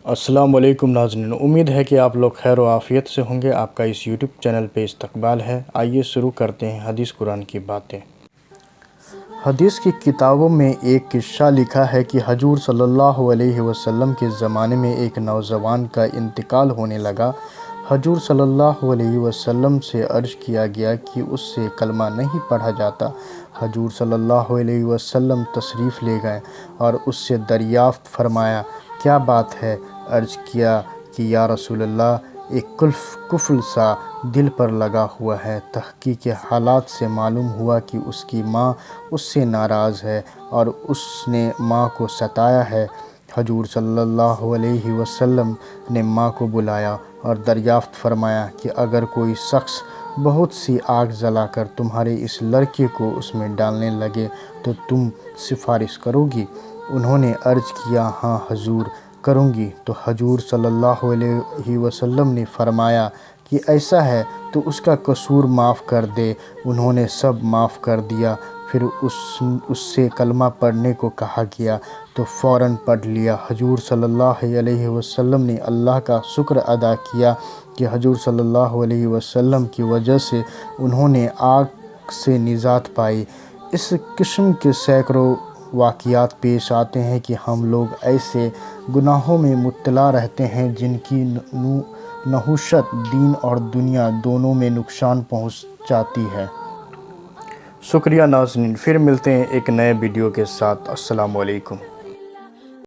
अस्सलाम वालेकुम नाज़रीन, उम्मीद है कि आप लोग खैर व आफ़ियत से होंगे। आपका इस यूट्यूब चैनल पे इस्तकबाल है। आइए शुरू करते हैं हदीस कुरान की बातें। हदीस की किताबों में एक किस्सा लिखा है कि हजूर सल्लल्लाहु अलैहि वसल्लम के ज़माने में एक नौजवान का इंतकाल होने लगा। हजूर सल्लल्लाहु अलैहि वसल्लम से अर्ज़ किया गया कि उससे कलमा नहीं पढ़ा जाता। हजूर सल्लल्लाहु अलैहि वसल्लम तशरीफ़ ले गए और उससे दरियाफ़्त फरमाया, क्या बात है? अर्ज़ किया कि या रसूलल्लाह, एक कुफ्ल सा दिल पर लगा हुआ है। तहक़ीक़ हालात से मालूम हुआ कि उसकी माँ उससे नाराज़ है और उसने माँ को सताया है। हजूर सल्लल्लाहु अलैहि वसल्लम ने माँ को बुलाया और दरियाफ़्त फरमाया कि अगर कोई शख्स बहुत सी आग जलाकर तुम्हारे इस लड़के को उसमें डालने लगे तो तुम सिफारिश करोगी? उन्होंने अर्ज़ किया, हाँ हजूर, करूँगी। तो हजूर सल्लल्लाहु अलैहि वसल्लम ने फरमाया कि ऐसा है तो उसका कसूर माफ़ कर दे। उन्होंने सब माफ़ कर दिया। फिर उससे कलमा पढ़ने को कहा गया तो फ़ौरन पढ़ लिया। हजूर सल्लल्लाहु अलैहि वसल्लम ने अल्लाह का शुक्र अदा किया कि हजूर सल्लल्लाहु अलैहि वसल्लम की वजह से उन्होंने आग से निजात पाई। इस किस्म के सैकड़ों वाक़ियात पेश आते हैं कि हम लोग ऐसे गुनाहों में मुब्तला रहते हैं जिनकी नहुशत दीन और दुनिया दोनों में नुकसान पहुंचाती है। शुक्रिया नाज़रीन, फिर मिलते हैं एक नए वीडियो के साथ। अस्सलाम वालेकुम।